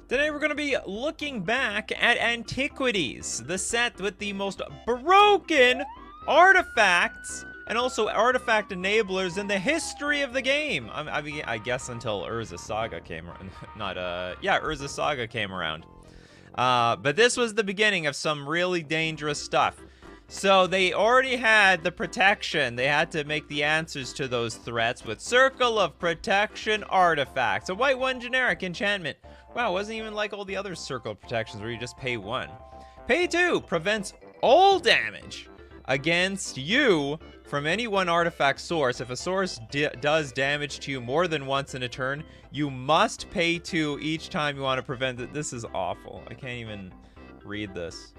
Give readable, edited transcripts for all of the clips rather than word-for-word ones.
Today we're going to be looking back at Antiquities, the set with the most broken artifacts and also artifact enablers in the history of the game. I mean, I guess until Urza Saga came around. Urza Saga came around. But this was the beginning of some really dangerous stuff. So they already had the protection. They had to make the answers to those threats with Circle of Protection artifacts. A white one generic enchantment. Wow, it wasn't even like all the other Circle of Protections where you just pay 1. Pay 2 prevents all damage against you from any one artifact source. If a source does damage to you more than once in a turn, you must pay 2 each time you want to prevent it. This is awful. I can't even read this.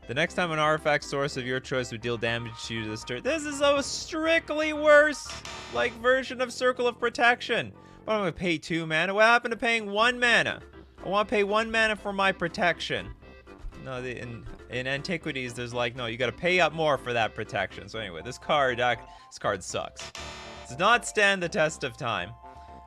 The next time an artifact source of your choice would deal damage to you this turn. This is a strictly worse, like, version of Circle of Protection. Why don't I pay 2 mana? What happened to paying 1 mana? I want to pay 1 mana for my protection. No, in Antiquities, there's like, no, you got to pay up more for that protection. So anyway, this card sucks. Does not stand the test of time.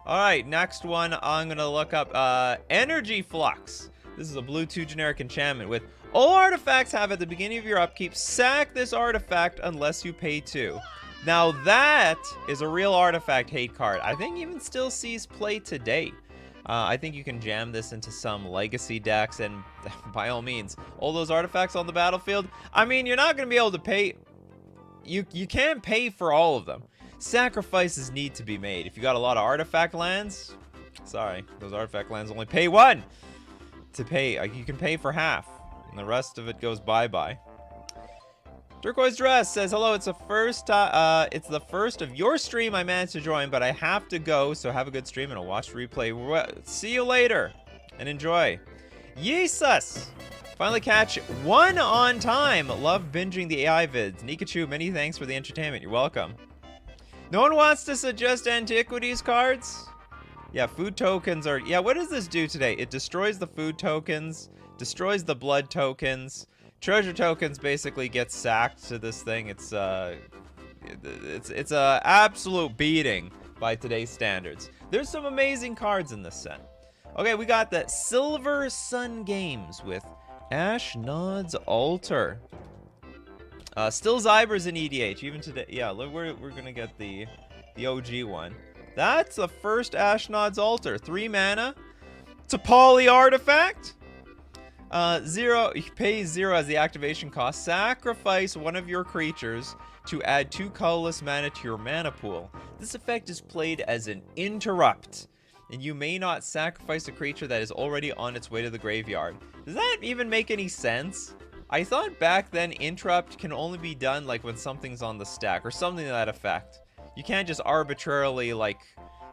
All right, next one, I'm going to look up Energy Flux. This is a blue 2 generic enchantment with all artifacts have at the beginning of your upkeep, sack this artifact unless you pay 2. Now that is a real artifact hate card. I think even still sees play today. I think you can jam this into some legacy decks, and by all means, all those artifacts on the battlefield, I mean, you're not going to be able to pay. You can't pay for all of them. Sacrifices need to be made. If you got a lot of artifact lands, sorry, those artifact lands only pay 1 to pay. You can pay for half, and the rest of it goes bye-bye. Turquoise Dress says, hello, it's the first of your stream I managed to join, but I have to go, so have a good stream and I'll watch the replay. See you later and enjoy. Yesus! Finally catch 1 on time. Love binging the AI vids. Nikachu, many thanks for the entertainment. You're welcome. No one wants to suggest Antiquities cards? Yeah, food tokens are... Yeah, what does this do today? It destroys the food tokens, destroys the blood tokens. Treasure tokens basically get sacked to this thing. It's a absolute beating by today's standards. There's some amazing cards in this set. Okay, we got the Silver Sun Games with Ashnod's Altar. Still Zyber's in EDH even today. Yeah, look, we're gonna get the OG one. That's the first Ashnod's Altar. 3 mana. It's a poly artifact. 0, you pay 0 as the activation cost. Sacrifice one of your creatures to add 2 colorless mana to your mana pool. This effect is played as an interrupt, and you may not sacrifice a creature that is already on its way to the graveyard. Does that even make any sense? I thought back then interrupt can only be done like when something's on the stack or something to that effect. You can't just arbitrarily like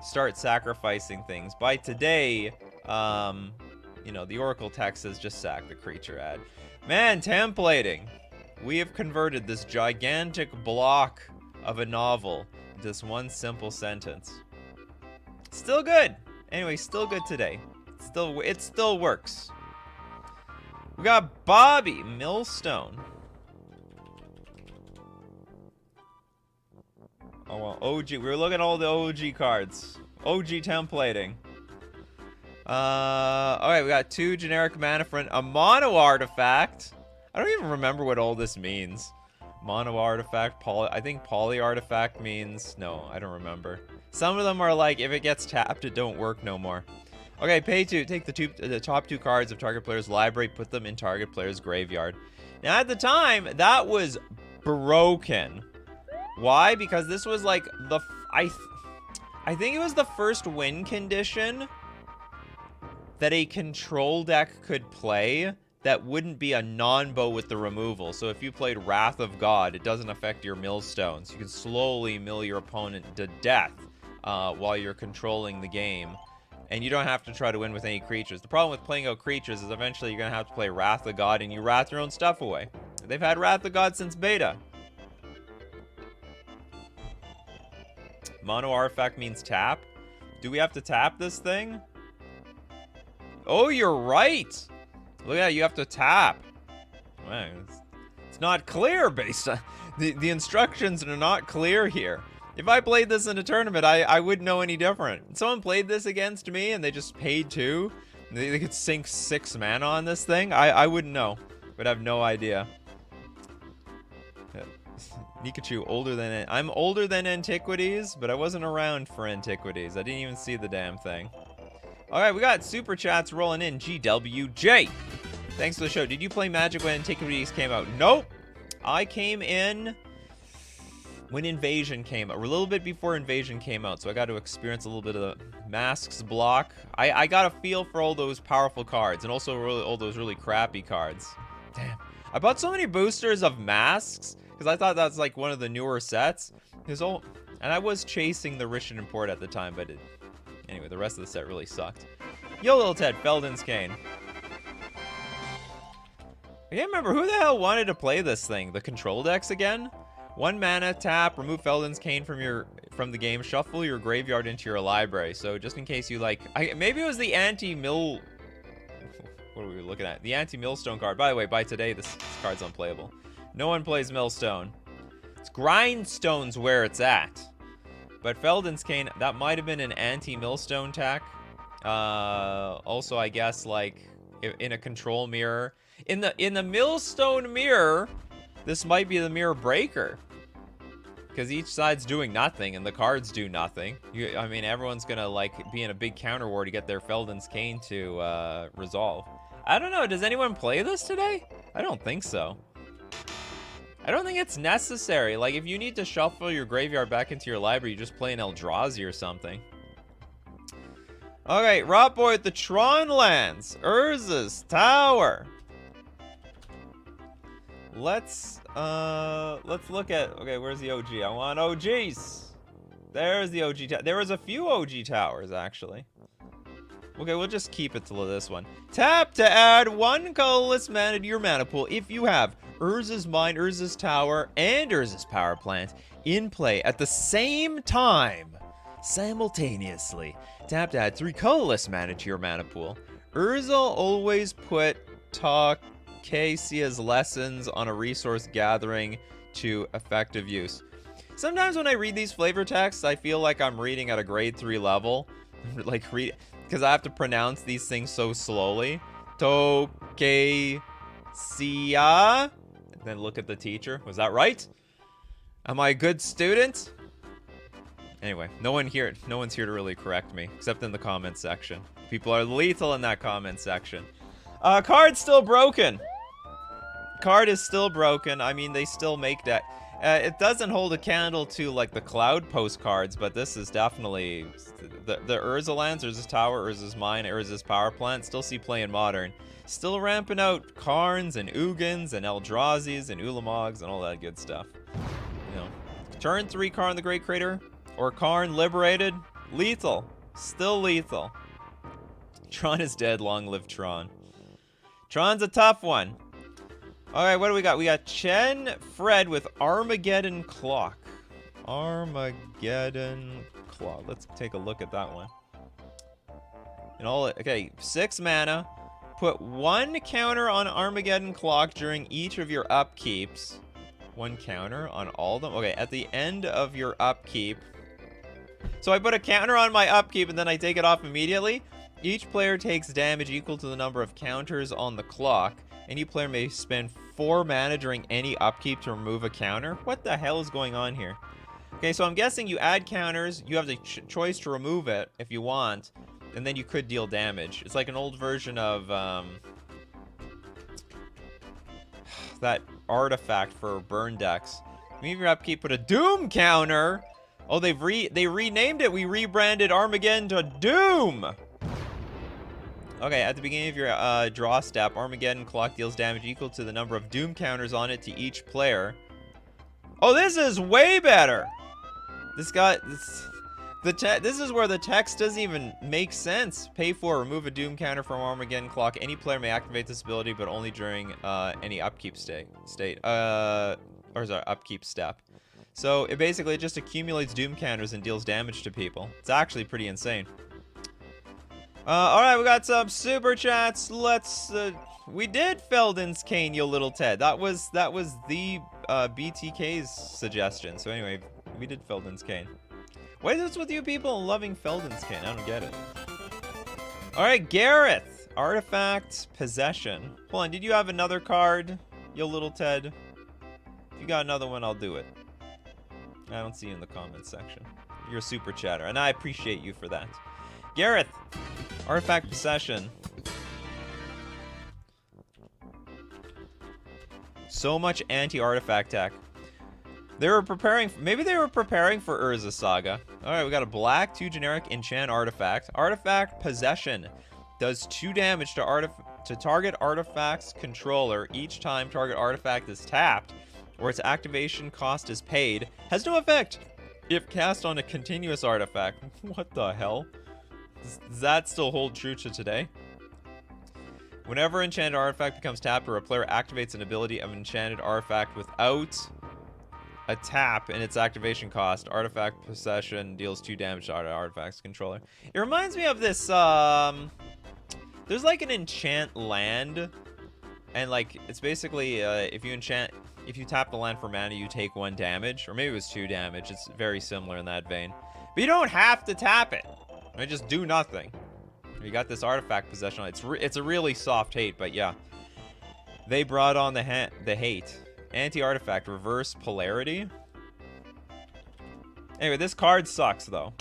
start sacrificing things. By today, you know, the Oracle text says just sack the creature ad. Man, templating. We have converted this gigantic block of a novel into this one simple sentence. Still good. Anyway, still good today. It still works. We got Bobby Millstone. Oh, well, OG. We were looking at all the OG cards. OG templating. Alright, we got 2 generic mana for a mono artifact. I don't even remember what all this means. Mono artifact, I think poly artifact means... No, I don't remember. Some of them are like, if it gets tapped, it don't work no more. Okay, pay 2. Take the top 2 cards of target player's library, put them in target player's graveyard. Now, at the time, that was broken. Why? Because this was like the... I think it was the first win condition that a control deck could play that wouldn't be a non-bow with the removal. So if you played Wrath of God, it doesn't affect your millstones. You can slowly mill your opponent to death while you're controlling the game. And you don't have to try to win with any creatures. The problem with playing out creatures is eventually you're going to have to play Wrath of God and you wrath your own stuff away. They've had Wrath of God since beta. Mono artifact means tap. Do we have to tap this thing? Oh, you're right. Look at that, you have to tap. Man, it's not clear based on... The instructions are not clear here. If I played this in a tournament, I wouldn't know any different. Someone played this against me and they just paid 2. They could sink 6 mana on this thing? I wouldn't know. Would have no idea. Nikachu, older than... I'm older than Antiquities, but I wasn't around for Antiquities. I didn't even see the damn thing. Alright, we got super chats rolling in. GWJ. Thanks for the show. Did you play Magic when Antiquities came out? Nope. I came in when Invasion came out. A little bit before Invasion came out, so I got to experience a little bit of the Masks block. I got a feel for all those powerful cards, and also all those really crappy cards. Damn. I bought so many boosters of Masks, because I thought that's like one of the newer sets. And I was chasing the Rich and Import at the time, but anyway, the rest of the set really sucked. Yo, little Ted, Felden's Cane. I can't remember who the hell wanted to play this thing. The control decks again? 1 mana, tap, remove Felden's Cane from the game, shuffle your graveyard into your library. So just in case you like... maybe it was the anti-mill... What are we looking at? The anti-millstone card. By the way, by today, this card's unplayable. No one plays Millstone. It's Grindstone's where it's at. But Felden's Cane, that might have been an anti-millstone tech. Also, I guess, like, in a control mirror. In the Millstone mirror, this might be the mirror breaker. Because each side's doing nothing, and the cards do nothing. I mean, everyone's gonna, like, be in a big counter war to get their Felden's Cane to resolve. I don't know, does anyone play this today? I don't think so. I don't think it's necessary. Like, if you need to shuffle your graveyard back into your library, you just play an Eldrazi or something. Okay, Rob Boy at the Tron lands. Urza's Tower. Let's look at... Okay, where's the OG? I want OGs. There's the OG. There was a few OG towers, actually. Okay, we'll just keep it to this one. Tap to add 1 colorless mana to your mana pool if you have Urza's Mine, Urza's Tower, and Urza's Power Plant in play at the same time. Simultaneously. Tap to add 3 colorless mana to your mana pool. Urza always put Takesia's lessons on a resource gathering to effective use. Sometimes when I read these flavor texts, I feel like I'm reading at a grade 3 level. Like, because I have to pronounce these things so slowly. Tokesia. And then look at the teacher. Was that right? Am I a good student? Anyway, no one's here to really correct me, except in the comment section. People are lethal in that comment section. Card's still broken. Card is still broken. I mean, they still make that. It doesn't hold a candle to, like, the Cloud postcards, but this is definitely... The Urza lands, Urza's Tower, Urza's Mine, Urza's Power Plant, still see play in Modern. Still ramping out Karns and Ugins and Eldrazi's and Ulamogs and all that good stuff. You know, turn 3 Karn the Great Crater, or Karn Liberated, lethal. Still lethal. Tron is dead, long live Tron. Tron's a tough one. Alright, what do we got? We got Chen Fred with Armageddon Clock. Armageddon Clock. Let's take a look at that one. And okay, 6 mana. Put 1 counter on Armageddon Clock during each of your upkeeps. 1 counter on all of them? Okay, at the end of your upkeep. So I put a counter on my upkeep and then I take it off immediately. Each player takes damage equal to the number of counters on the clock. Any player may spend 4 mana during any upkeep to remove a counter. What the hell is going on here? Okay, so I'm guessing you add counters. You have the choice to remove it if you want. And then you could deal damage. It's like an old version of that artifact for burn decks. Leave your upkeep, put a Doom counter. Oh, they renamed it. We rebranded Armageddon to Doom. Okay, at the beginning of your draw step, Armageddon Clock deals damage equal to the number of Doom counters on it to each player. Oh, this is way better. This is where the text doesn't even make sense. Pay 4, remove a Doom counter from Armageddon Clock. Any player may activate this ability, but only during any upkeep upkeep step. So it basically just accumulates Doom counters and deals damage to people. It's actually pretty insane. Alright, we got some super chats. Let's we did Felden's Cane, you little Ted. That was the BTK's suggestion. So anyway, we did Felden's Cane. What is this with you people loving Felden's Cane? I don't get it. Alright, Gareth. Artifact possession. Hold on, did you have another card, you little Ted? If you got another one, I'll do it. I don't see you in the comments section. You're a super chatter, and I appreciate you for that. Gareth, artifact possession. So much anti-artifact tech. They were preparing, maybe they were preparing for Urza Saga. All right, we got a black, 2 generic enchant artifact. Artifact possession does 2 damage to target artifact's controller each time target artifact is tapped or its activation cost is paid. Has no effect if cast on a continuous artifact. What the hell? Does that still hold true to today? Whenever enchanted artifact becomes tapped or a player activates an ability of enchanted artifact without a tap in its activation cost, artifact possession deals 2 damage to artifact's controller. It reminds me of this, there's like an enchant land, and like, it's basically, if you tap the land for mana, you take 1 damage, or maybe it was 2 damage. It's very similar in that vein. But you don't have to tap it. I just do nothing. You got this artifact possession. It's a really soft hate, but yeah. They brought on the hate. Anti-artifact, reverse polarity. Anyway, this card sucks though.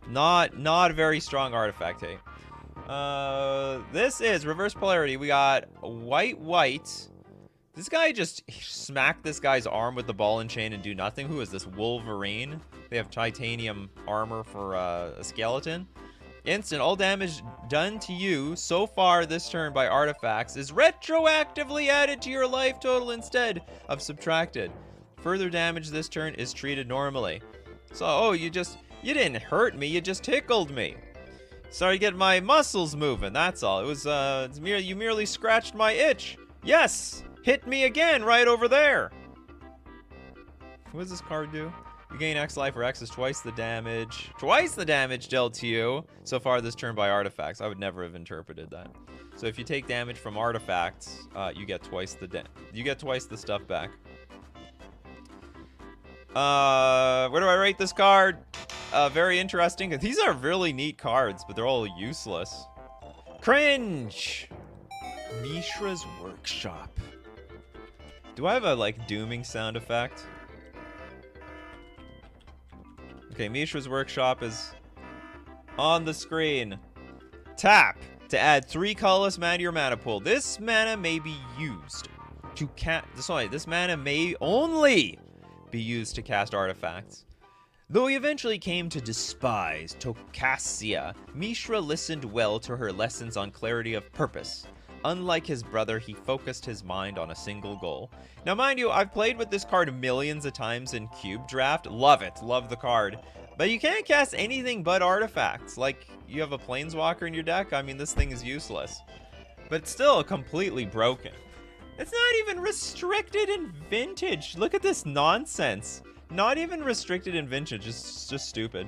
Not a very strong artifact hate. This is reverse polarity. We got white. This guy just smacked this guy's arm with the ball and chain and do nothing. Who is this? Wolverine. They have titanium armor for a skeleton. Instant, all damage done to you so far this turn by artifacts is retroactively added to your life total instead of subtracted. Further damage this turn is treated normally. So, oh, you didn't hurt me, you just tickled me. Started getting my muscles moving, that's all. It was, you merely scratched my itch. Yes! Hit me again right over there. What does this card do? You gain X life, where X is twice the damage. Twice the damage dealt to you so far this turn by artifacts. I would never have interpreted that. So if you take damage from artifacts, you get twice the stuff back. Where do I rate this card? Very interesting. These are really neat cards, but they're all useless. Cringe! Mishra's Workshop. Do I have a, like, dooming sound effect? Okay, Mishra's Workshop is on the screen. Tap to add 3 colorless mana to your mana pool. This mana may be used to this mana may only be used to cast artifacts. Though he eventually came to despise Tokasia, Mishra listened well to her lessons on clarity of purpose. Unlike his brother, he focused his mind on a single goal. Now, mind you, I've played with this card millions of times in Cube Draft. Love it. Love the card. But you can't cast anything but artifacts. Like, you have a Planeswalker in your deck? I mean, this thing is useless. But it's still completely broken. It's not even restricted in Vintage. Look at this nonsense. Not even restricted in Vintage. It's just stupid.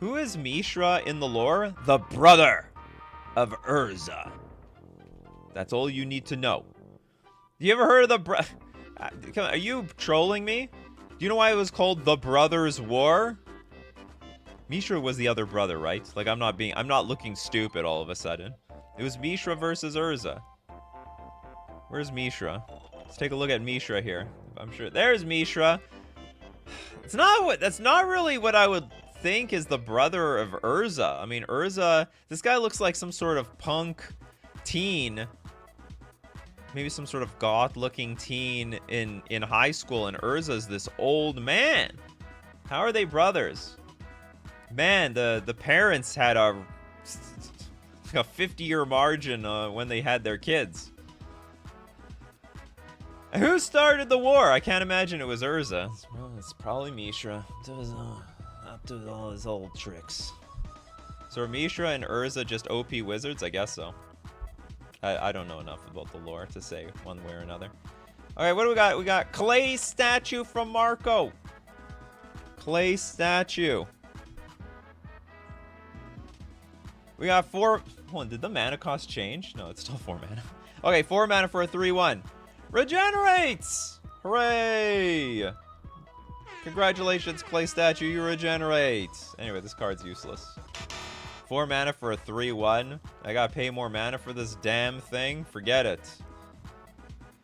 Who is Mishra in the lore? The brother of Urza. That's all you need to know. You ever heard of the are you trolling me? Do you know why it was called the Brothers' War? Mishra was the other brother, right? Like, I'm not looking stupid all of a sudden. It was Mishra versus Urza. Where's Mishra? Let's take a look at Mishra here. I'm sure there's Mishra. That's not really what I would think is the brother of Urza. I mean, Urza, this guy looks like some sort of punk teen, maybe some sort of goth-looking teen in high school, and Urza's this old man. How are they brothers? Man, the parents had a 50-year margin when they had their kids. Who started the war? I can't imagine it was Urza. Well, it's probably Mishra. Up to all his old tricks. So are Mishra and Urza just OP wizards? I guess so. I don't know enough about the lore to say one way or another. Alright, what do we got? We got Clay Statue from Marco. Clay Statue. We got 4... Hold on, did the mana cost change? No, it's still 4 mana. Okay, 4 mana for a 3/1. Regenerates! Hooray! Congratulations, Clay Statue, you regenerate. Anyway, this card's useless. 4 mana for a 3/1. I gotta pay more mana for this damn thing. Forget it.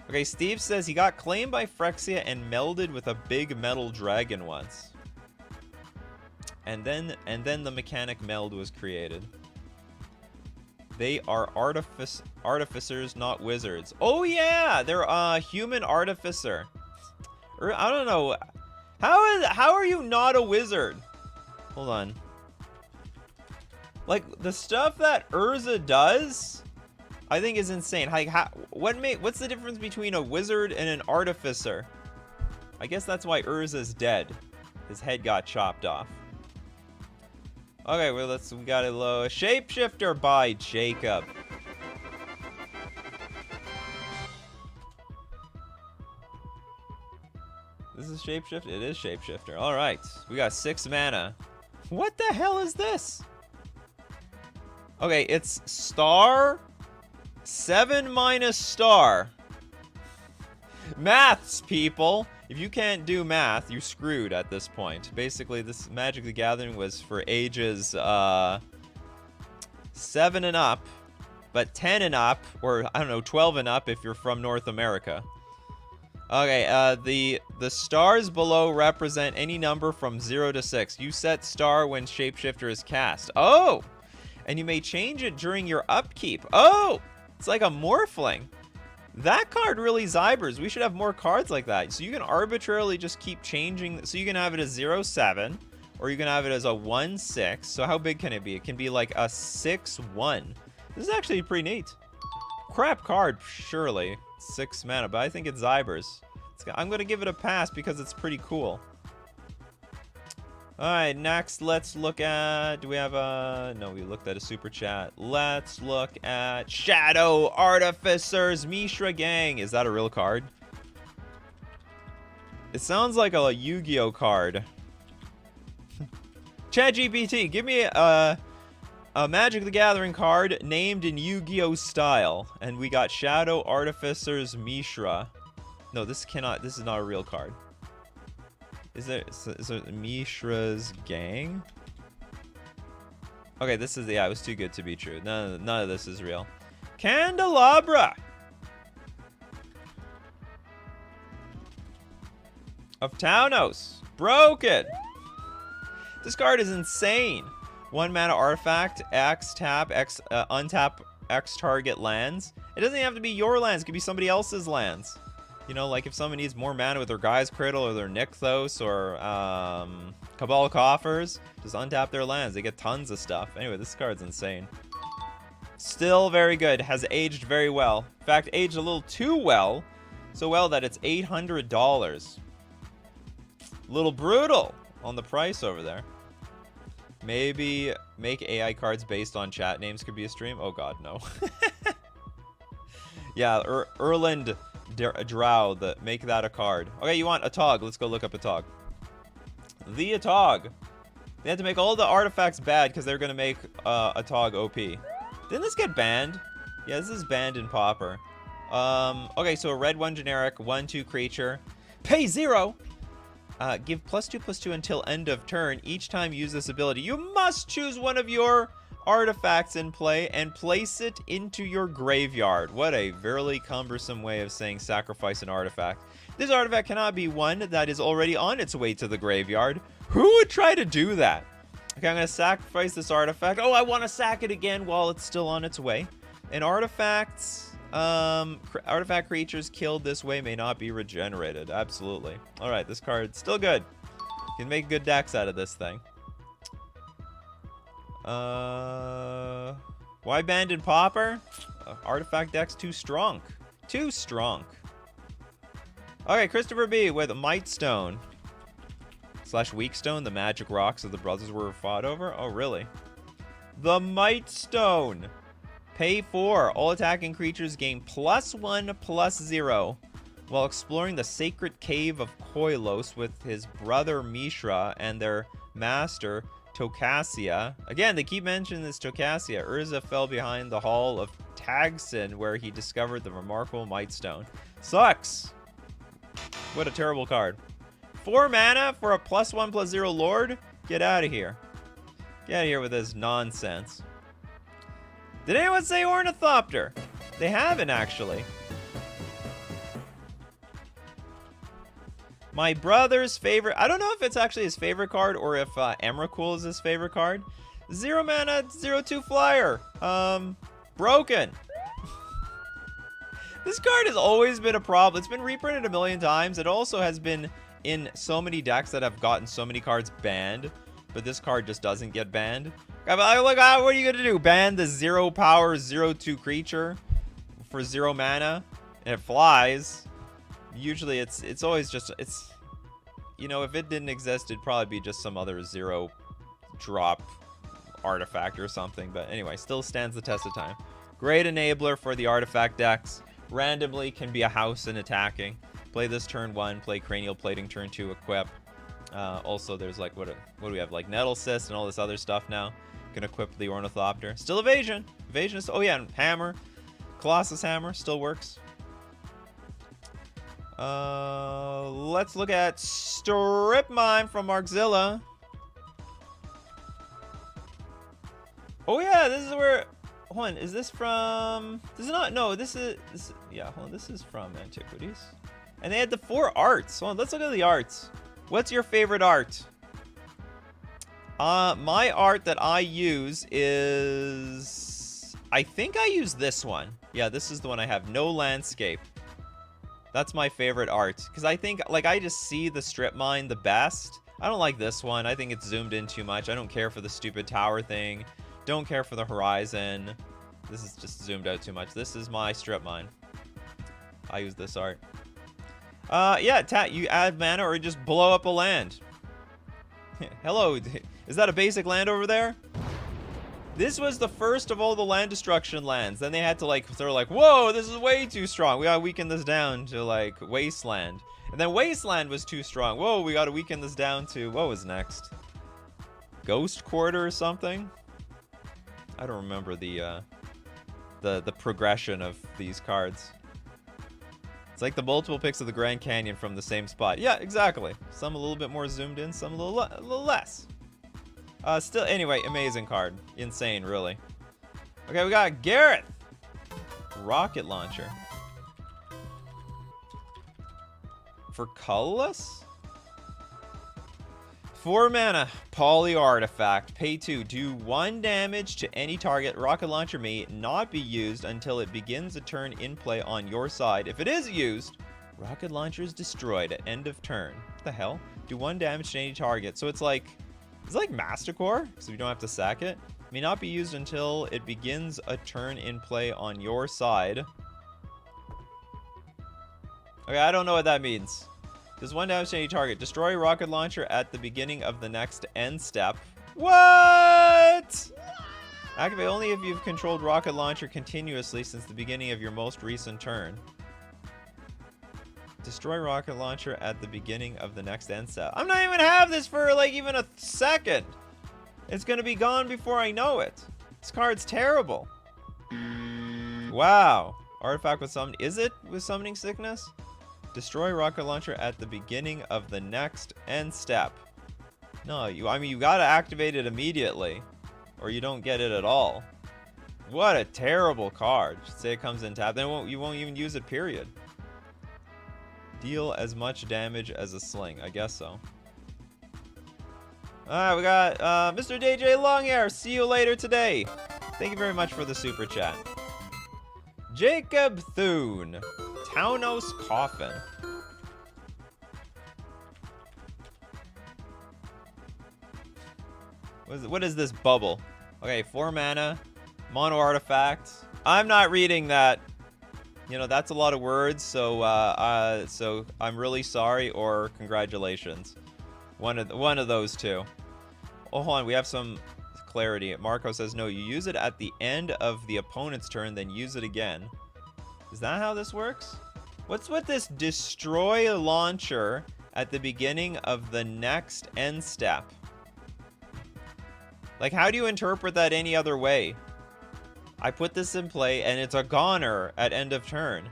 Okay, Steve says he got claimed by Phyrexia and melded with a big metal dragon once. And then the mechanic meld was created. They are artificers, not wizards. Oh yeah, they're human artificer. Or, I don't know. How are you not a wizard? Hold on. Like the stuff that Urza does, I think is insane. Like, what's the difference between a wizard and an artificer? I guess that's why Urza's dead. His head got chopped off. Okay, well, we got a low shapeshifter by Jacob. This is shapeshifter? It is shapeshifter. All right, we got 6 mana. What the hell is this? Okay, it's star, 7 minus star. Maths, people. If you can't do math, you're screwed at this point. Basically, this Magic the Gathering was for ages 7 and up, but 10 and up, or I don't know, 12 and up if you're from North America. Okay, the stars below represent any number from 0 to 6. You set star when Shapeshifter is cast. Oh! And you may change it during your upkeep. Oh! It's like a Morphling. That card really zybers. We should have more cards like that. So you can arbitrarily just keep changing. So you can have it as 0/7, or you can have it as a 1/6. So how big can it be? It can be like a 6/1. This is actually pretty neat. Crap card, surely. 6 mana, but I think it's zybers. I'm going to give it a pass because it's pretty cool. Alright, next let's look at... Do we have a... No, we looked at a super chat. Let's look at Shadow Artificers Mishra Gang. Is that a real card? It sounds like a Yu-Gi-Oh card. ChatGPT, give me a Magic the Gathering card named in Yu-Gi-Oh style. And we got Shadow Artificers Mishra. No, this is not a real card. Is there Mishra's Gang? Okay, this is, yeah, it was too good to be true. None of this is real. Candelabra of Taunos. Broken. This card is insane. 1 mana artifact, X tap, X untap X target lands. It doesn't even have to be your lands, it could be somebody else's lands. You know, like if someone needs more mana with their Guy's Cradle or their Nykthos or Cabal Coffers, just untap their lands. They get tons of stuff. Anyway, this card's insane. Still very good. Has aged very well. In fact, aged a little too well. So well that it's $800. Little brutal on the price over there. Maybe make AI cards based on chat names could be a stream. Oh god, no. Yeah, Erland Drow, make that a card. Okay, you want Atog. Let's go look up Atog. The Atog. They had to make all the artifacts bad because they're going to make Atog OP. Didn't this get banned? Yeah, this is banned in Pauper. Okay, so a red 1 generic, 1/2 creature. Pay 0! Give +2/+2 until end of turn. Each time you use this ability, you must choose one of your artifacts in play and place it into your graveyard. What a very cumbersome way of saying sacrifice an artifact. This artifact cannot be one that is already on its way to the graveyard. Who would try to do that? Okay, I'm going to sacrifice this artifact. Oh, I want to sack it again while it's still on its way. And artifacts, artifact creatures killed this way may not be regenerated. Absolutely. All right, this card's still good. You can make good decks out of this thing. Why banned in Pauper? Artifact deck's too strong. Too strong. Okay, Christopher B with Mightstone. / Weakstone, the magic rocks that the brothers were fought over. Oh, really? The Mightstone. Pay 4. All attacking creatures gain +1/+0 while exploring the sacred cave of Koilos with his brother Mishra and their master Tokasia. Again, they keep mentioning this Tokasia. Urza fell behind the hall of Tagsin where he discovered the remarkable Mightstone. Sucks. What a terrible card. 4 mana for a +1/+0 lord? Get out of here. Get out of here with this nonsense. Did anyone say Ornithopter? They haven't, actually. My brother's favorite... I don't know if it's actually his favorite card or if Emrakul is his favorite card. 0 mana, 0/2 flyer. Broken. This card has always been a problem. It's been reprinted a million times. It also has been in so many decks that have gotten so many cards banned. But this card just doesn't get banned. Look, what are you going to do? Ban the 0 power, 0/2 creature for 0 mana? And it flies. Usually it's always just... You know, if it didn't exist, it'd probably be just some other 0 drop artifact or something. But anyway, still stands the test of time. Great enabler for the artifact decks. Randomly can be a house and attacking. Play this turn 1, play Cranial Plating turn 2, equip. Also, there's like, what do we have? Like Nettle Cyst and all this other stuff now. Can equip the Ornithopter. Still evasion. Evasion is, oh yeah, and Hammer. Colossus Hammer still works. Let's look at Strip Mine from Markzilla. Oh yeah, this is where... Hold on, is this from... This is not... No, this is... Yeah, hold on, this is from Antiquities. And they had the 4 arts. Hold on, let's look at the arts. What's your favorite art? My art that I use is... I think I use this one. Yeah, this is the one I have. No landscape. That's my favorite art. Because I think, like, I just see the strip mine the best. I don't like this one. I think it's zoomed in too much. I don't care for the stupid tower thing. Don't care for the horizon. This is just zoomed out too much. This is my strip mine. I use this art. Yeah, you add mana or you just blow up a land. Hello, is that a basic land over there? This was the first of all the land destruction lands. Then they had to like, they're like, whoa, this is way too strong. We gotta weaken this down to like Wasteland. And then Wasteland was too strong. Whoa, we gotta weaken this down to, what was next? Ghost Quarter or something? I don't remember the progression of these cards. It's like the multiple picks of the Grand Canyon from the same spot. Yeah, exactly. Some a little bit more zoomed in, some a little less. Still, anyway, amazing card. Insane, really. Okay, we got Gareth. Rocket Launcher. For colorless? 4 mana, Poly Artifact, pay 2, do 1 damage to any target. Rocket Launcher may not be used until it begins a turn in play on your side. If it is used, Rocket Launcher is destroyed at end of turn. What the hell? Do 1 damage to any target. So it's like Mastercore, so you don't have to sack it. May not be used until it begins a turn in play on your side. Okay, I don't know what that means. Does 1 damage to any target. Destroy Rocket Launcher at the beginning of the next end step. What? Activate only if you've controlled Rocket Launcher continuously since the beginning of your most recent turn. Destroy Rocket Launcher at the beginning of the next end step. I'm not even have this for like even a second. It's gonna be gone before I know it. This card's terrible. Wow. Artifact with summon. Is it with Summoning Sickness? Destroy Rocket Launcher at the beginning of the next end step. No, I mean, you gotta activate it immediately, or you don't get it at all. What a terrible card. Say it comes in tap, then you won't even use it, period. Deal as much damage as a sling. I guess so. Alright, we got Mr. DJ Longhair. See you later today. Thank you very much for the super chat. Jacob Thune. Taunos Coffin. What is this bubble? Okay, 4 mana. Mono artifact. I'm not reading that. You know, that's a lot of words, so I'm really sorry or congratulations. One of those two. Oh, hold on, we have some clarity. Marco says, no, you use it at the end of the opponent's turn, then use it again. Is that how this works? What's with this destroy launcher at the beginning of the next end step? Like, how do you interpret that any other way? I put this in play and it's a goner at end of turn.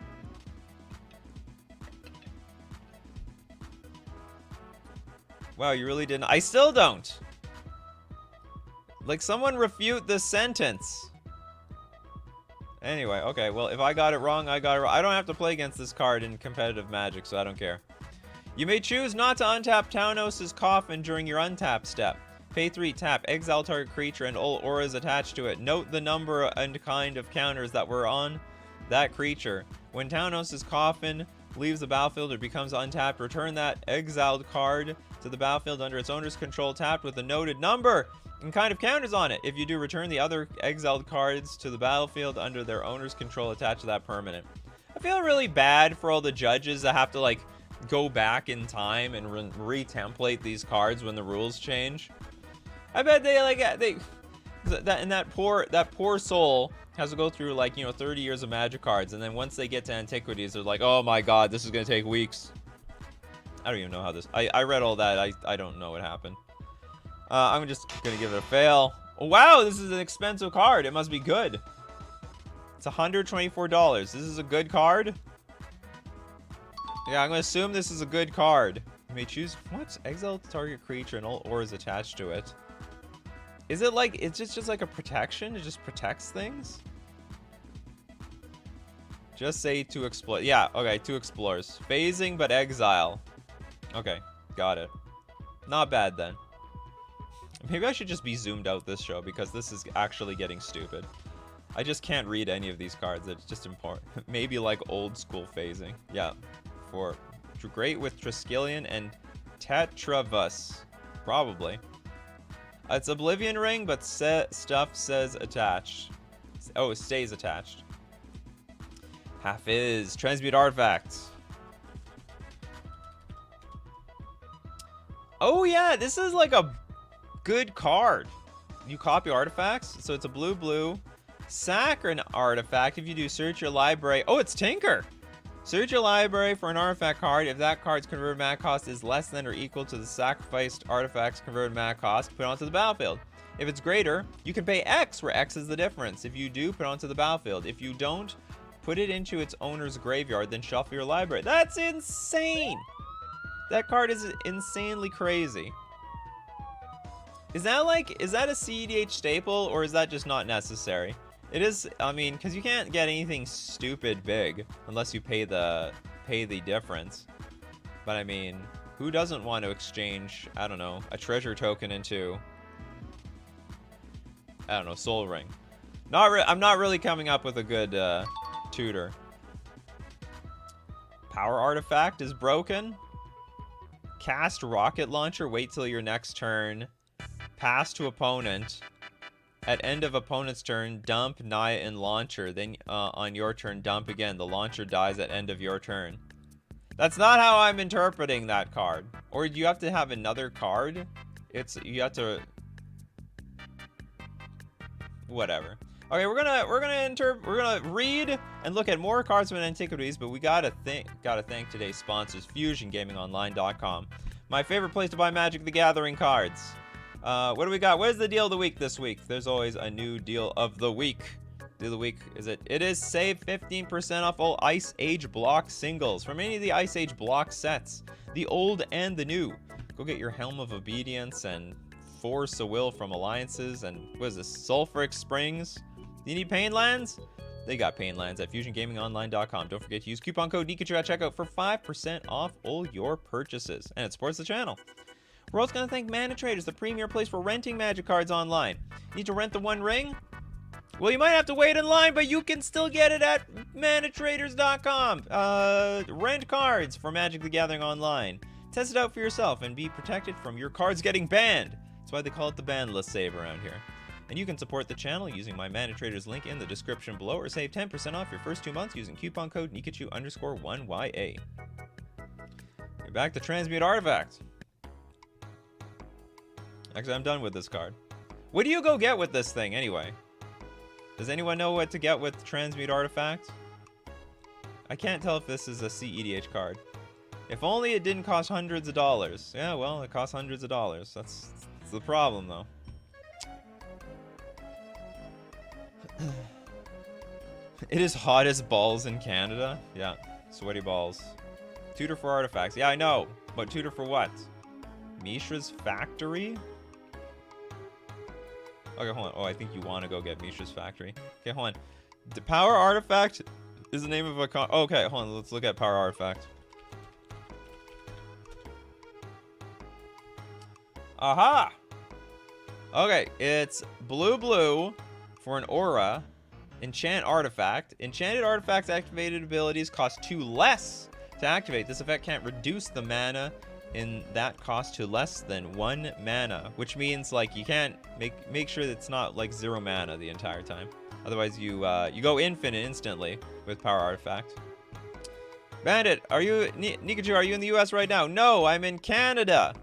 Wow, you really didn't. I still don't. Like, someone refute this sentence. Anyway, okay, well, if I got it wrong, I got it wrong. I don't have to play against this card in competitive Magic, so I don't care. You may choose not to untap Taunos' Coffin during your untap step. Pay 3, tap, exile target creature and all auras attached to it. Note the number and kind of counters that were on that creature. When Taunos' Coffin leaves the battlefield or becomes untapped, return that exiled card to the battlefield under its owner's control, tapped with the noted number and kind of counters on it. If you do, return the other exiled cards to the battlefield under their owner's control attached to that permanent. I feel really bad for all the judges that have to, like, go back in time and re-template these cards when the rules change. I bet they, like, that poor soul has to go through, like, you know, 30 years of Magic cards, and then once they get to Antiquities, they're like, oh my god, this is gonna take weeks. I don't even know how this... I read all that. I don't know what happened. I'm just gonna give it a fail. Oh, wow, this is an expensive card. It must be good. It's $124. This is a good card? Yeah, I'm gonna assume this is a good card. You may choose... What? Exile target creature and all auras attached to it. Is it like... It's just like a protection? It just protects things? Just say to explore. Yeah, okay, 2 explores. Phasing, but exile. Okay, got it. Not bad, then. Maybe I should just be zoomed out this show, because this is actually getting stupid. I just can't read any of these cards. It's just important. Maybe like old school phasing. Yeah. For great with Triskelion and Tetravus. Probably. It's Oblivion Ring, but stuff says attached. Oh, it stays attached. Half is Transmute Artifacts. Oh yeah, this is like a good card. You copy artifacts, so it's a blue. Sack an artifact. If you do, search your library. Oh, it's Tinker. Search your library for an artifact card. If that card's converted mana cost is less than or equal to the sacrificed artifact's converted mana cost, put it onto the battlefield. If it's greater, you can pay X, where X is the difference. If you do, put it onto the battlefield. If you don't, put it into its owner's graveyard, then shuffle your library. That's insane! That card is insanely crazy. Is that a CEDH staple, or is that just not necessary? It is, I mean, because you can't get anything stupid big unless you pay the difference. But I mean, who doesn't want to exchange, I don't know, a treasure token into, I don't know, Soul Ring? I'm not really coming up with a good tutor. Power Artifact is broken. Cast Rocket Launcher, wait till your next turn. Pass to opponent. At end of opponent's turn, dump Naya and Launcher. Then on your turn, dump again. The Launcher dies at end of your turn. That's not how I'm interpreting that card. Or do you have to have another card? You have to... Whatever. Okay, we're gonna read and look at more cards from Antiquities, but we gotta thank today's sponsors, FusionGamingOnline.com. My favorite place to buy Magic the Gathering cards. What do we got? What is the deal of the week this week? There's always a new deal of the week. Deal of the week is it is save 15% off all Ice Age block singles from any of the Ice Age block sets, the old and the new. Go get your Helm of Obedience and Force of Will from Alliances, and what is this, Sulfuric Springs? Do you need Painlands? They got Painlands at FusionGamingOnline.com. Don't forget to use coupon code Nikachu at checkout for 5% off all your purchases, and it supports the channel. We're also going to thank Mana Traders, the premier place for renting Magic cards online. Need to rent the One Ring? Well, you might have to wait in line, but you can still get it at manatraders.com. Rent cards for Magic the Gathering online. Test it out for yourself and be protected from your cards getting banned. That's why they call it the ban list save around here. And you can support the channel using my Mana Traders link in the description below, or save 10% off your first 2 months using coupon code Nikachu_1YA. We're back to Transmute Artifacts. Actually, I'm done with this card. What do you go get with this thing, anyway? Does anyone know what to get with Transmute Artifacts? I can't tell if this is a CEDH card. If only it didn't cost hundreds of dollars. Yeah, well, it costs hundreds of dollars. That's the problem, though. It is hot as balls in Canada. Yeah, sweaty balls. Tutor for artifacts. Yeah, I know. But tutor for what? Mishra's Factory? Okay, hold on. Oh, I think you want to go get Misha's factory. Okay, hold on. The power artifact is the name of a okay, hold on. Let's look at power artifact. Aha! Okay, it's blue for an aura. Enchant artifact. Enchanted artifacts activated abilities cost 2 less to activate. This effect can't reduce the mana in that cost to less than 1 mana, which means like you can't make sure that it's not like 0 mana the entire time. Otherwise you go infinite instantly with power artifact. Bandit, are you Nikachu, are you in the US right now? No, I'm in Canada.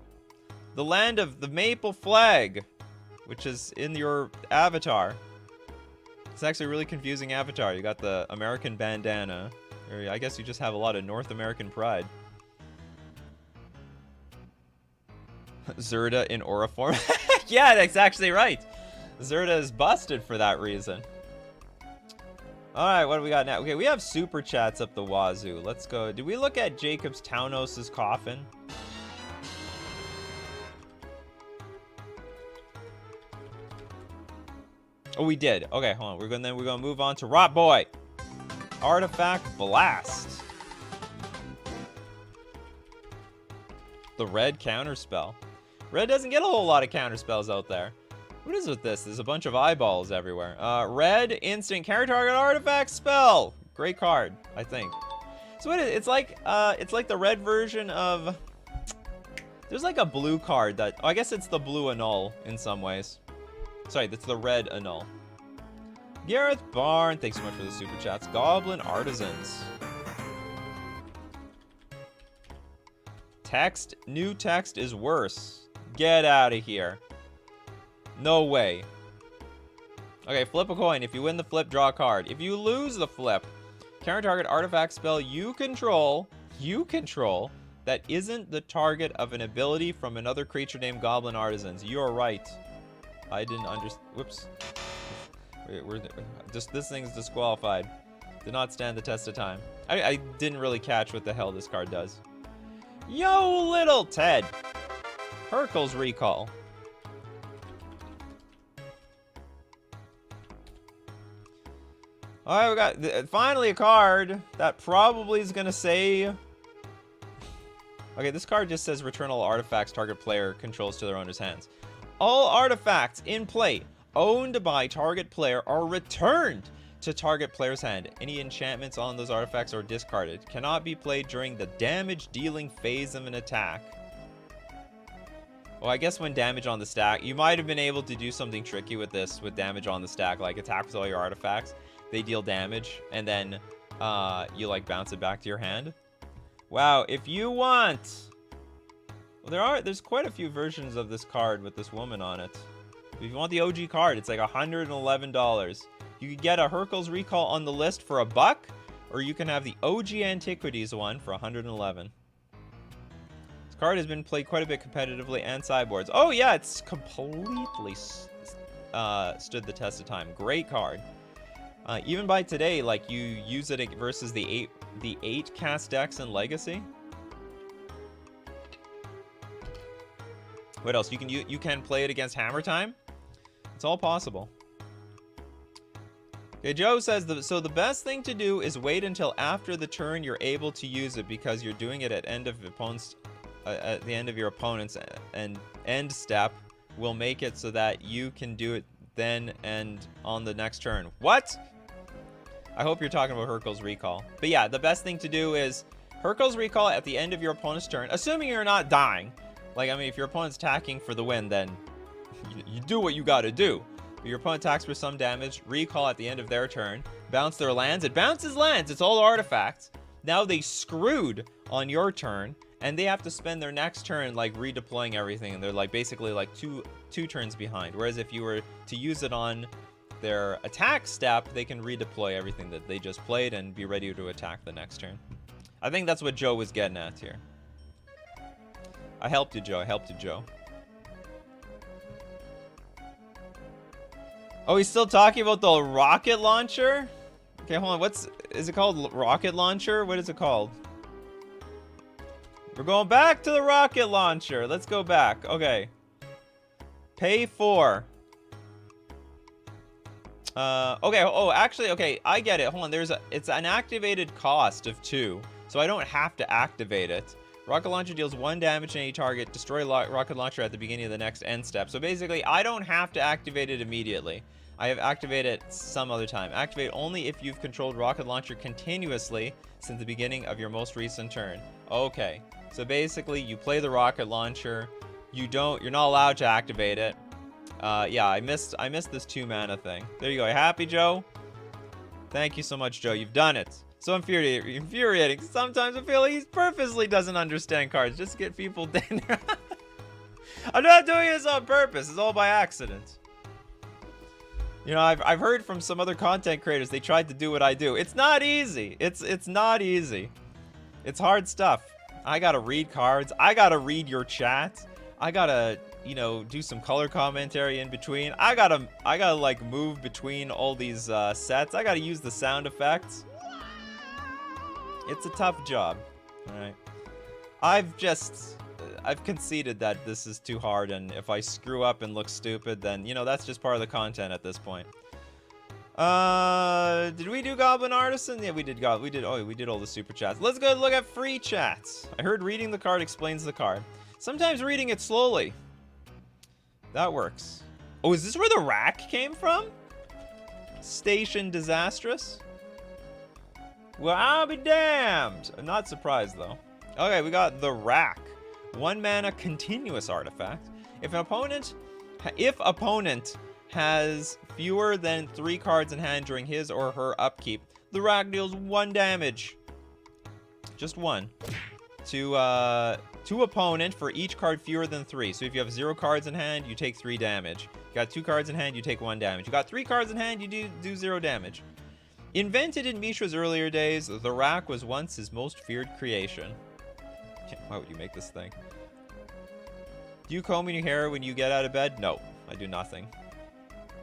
The land of the maple flag, which is in your avatar. It's actually a really confusing avatar. You got the American bandana, or I guess you just have a lot of North American pride. Zerda in aura form. Yeah, that's actually right. Zerda is busted for that reason. Alright, what do we got now? Okay, we have super chats up the wazoo. Let's go. Did we look at Jacob's Townos' coffin? Oh, we did. Okay, hold on. We're gonna move on to Rot Boy. Artifact Blast. The red counterspell. Red doesn't get a whole lot of counterspells out there. What is with this? There's a bunch of eyeballs everywhere. Red instant character target artifact spell. Great card, I think. So what is it? It's like the red version of. There's like a blue card that. Oh, I guess it's the blue annul in some ways. Sorry, that's the red annul. Gareth Barn, thanks so much for the super chats. Goblin Artisans. Text, new text is worse. Get out of here. No way. Okay, flip a coin. If you win the flip, draw a card. If you lose the flip, counter target artifact spell you control that isn't the target of an ability from another creature named Goblin Artisans. You're right. I didn't understand. Whoops. This thing's disqualified. Did not stand the test of time. I didn't really catch what the hell this card does. Yo, little Ted. Hercules Recall. Alright, we got finally a card that probably is gonna say. Okay, this card just says return all artifacts target player controls to their owner's hands. All artifacts in play owned by target player are returned to target player's hand. Any enchantments on those artifacts are discarded. Cannot be played during the damage dealing phase of an attack. Well, I guess when damage on the stack, you might have been able to do something tricky with this, with damage on the stack, like attack with all your artifacts. They deal damage, and then you like bounce it back to your hand. Wow, if you want. Well, there's quite a few versions of this card with this woman on it. If you want the OG card, it's like $111. You could get a Hercules Recall on the list for $1, or you can have the OG Antiquities one for $111. This card has been played quite a bit competitively and sideboards. Oh yeah, it's completely stood the test of time. Great card. Even by today, like you use it versus the 8 cast decks in Legacy. What else? You can play it against Hammer Time. It's all possible. Okay, Joe says so the best thing to do is wait until after the turn you're able to use it, because you're doing it at the end of your opponent's and end step will make it so that you can do it then and on the next turn. What? I hope you're talking about Hercules Recall. But yeah, the best thing to do is Hercules Recall at the end of your opponent's turn, assuming you're not dying. Like, I mean, if your opponent's attacking for the win, then you do what you gotta do. If your opponent attacks for some damage, recall at the end of their turn, bounce their lands. It bounces lands. It's all artifacts. Now they screwed on your turn, and they have to spend their next turn, like, redeploying everything. And they're, like, basically, like, two turns behind. Whereas if you were to use it on their attack step, they can redeploy everything that they just played and be ready to attack the next turn. I think that's what Joe was getting at here. I helped you, Joe. I helped you, Joe. Oh, he's still talking about the rocket launcher? Okay, hold on. Is it called rocket launcher? What is it called? We're going back to the rocket launcher. Let's go back. Okay. Pay 4. Okay. Oh, actually, okay. I get it. Hold on. It's an activated cost of 2, so I don't have to activate it. Rocket launcher deals 1 damage to any target. Destroy rocket launcher at the beginning of the next end step. So basically, I don't have to activate it immediately. I have activated it some other time. Activate only if you've controlled rocket launcher continuously since the beginning of your most recent turn. Okay. So basically, you play the rocket launcher. You're not allowed to activate it. Yeah, I missed this 2 mana thing. There you go. Happy, Joe? Thank you so much, Joe. You've done it. So infuriating. Sometimes I feel like he purposely doesn't understand cards just to get people down. I'm not doing this on purpose. It's all by accident. You know, I've heard from some other content creators, they tried to do what I do. It's not easy. It's not easy. It's hard stuff. I gotta read cards. I gotta read your chat. I gotta, you know, do some color commentary in between. I gotta like move between all these sets. I gotta use the sound effects. It's a tough job. All right. I've conceded that this is too hard, and if I screw up and look stupid, then, you know, that's just part of the content at this point. Did we do Goblin Artisan? Yeah, we did all the super chats. Let's go look at free chats. I heard reading the card explains the card. Sometimes reading it slowly. That works. Oh, is this where the rack came from? Station disastrous? Well, I'll be damned. I'm not surprised, though. Okay, we got the rack. 1 mana continuous artifact. If opponent has fewer than 3 cards in hand during his or her upkeep, the rack deals 1 damage. Just 1. To opponent for each card fewer than 3. So if you have 0 cards in hand, you take 3 damage. You got 2 cards in hand, you take 1 damage. You got 3 cards in hand, you do 0 damage. Invented in Mishra's earlier days, the rack was once his most feared creation. Why would you make this thing? Do you comb your hair when you get out of bed? No, I do nothing.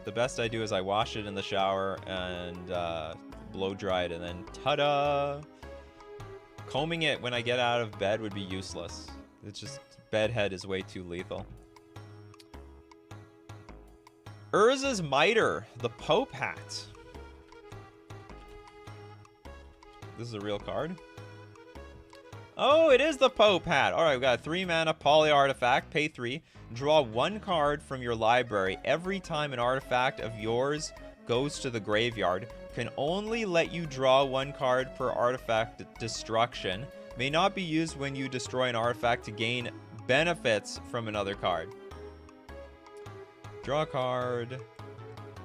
The best I do is I wash it in the shower and blow dry it, and then ta-da! Combing it when I get out of bed would be useless. It's just, bedhead is way too lethal. Urza's Mitre, the Pope Hat. This is a real card? Oh, it is the Pope Hat. All right, we got a 3 mana poly artifact. Pay 3. Draw 1 card from your library every time an artifact of yours goes to the graveyard. Can only let you draw 1 card per artifact destruction. May not be used when you destroy an artifact to gain benefits from another card. Draw a card.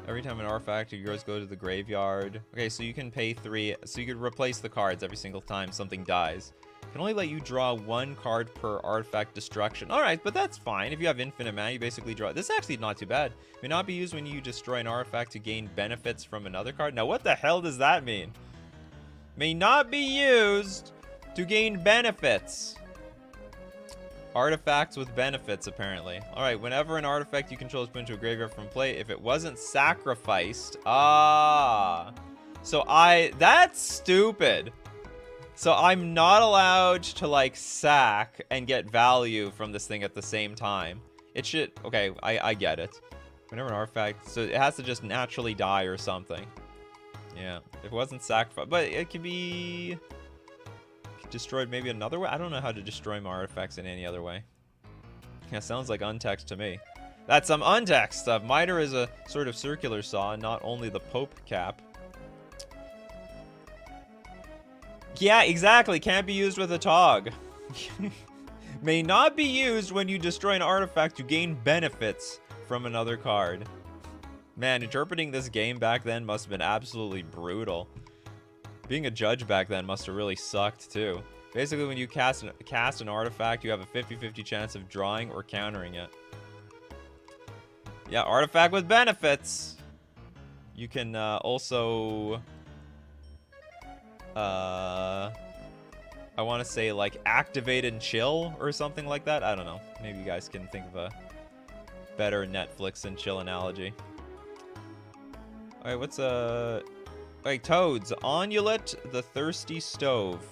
Every time an artifact of yours goes to the graveyard. Okay, so you can pay 3. So you could replace the cards every single time something dies. Can only let you draw 1 card per artifact destruction. Alright, but that's fine. If you have infinite mana, you basically draw... This is actually not too bad. May not be used when you destroy an artifact to gain benefits from another card. Now, what the hell does that mean? May not be used to gain benefits. Artifacts with benefits, apparently. Alright, whenever an artifact you control is put into a graveyard from play, if it wasn't sacrificed... Ah. So that's stupid. So I'm not allowed to, like, sack and get value from this thing at the same time. It should... Okay, I get it. Whenever an artifact... So it has to just naturally die or something. Yeah. If it wasn't sacrificed... But it could be... destroyed maybe another way? I don't know how to destroy my artifacts in any other way. Yeah, sounds like untext to me. That's some untext stuff. Mitre is a sort of circular saw, not only the Pope cap. Yeah, exactly. Can't be used with a Tog. May not be used when you destroy an artifact to gain benefits from another card. Man, interpreting this game back then must have been absolutely brutal. Being a judge back then must have really sucked too. Basically, when you cast an artifact, you have a 50-50 chance of drawing or countering it. Yeah, artifact with benefits. You can also... I want to say, like, activate and chill or something like that. I don't know. Maybe you guys can think of a better Netflix and chill analogy. Alright, what's Like, Toads. Onulet, the Thirsty Stove.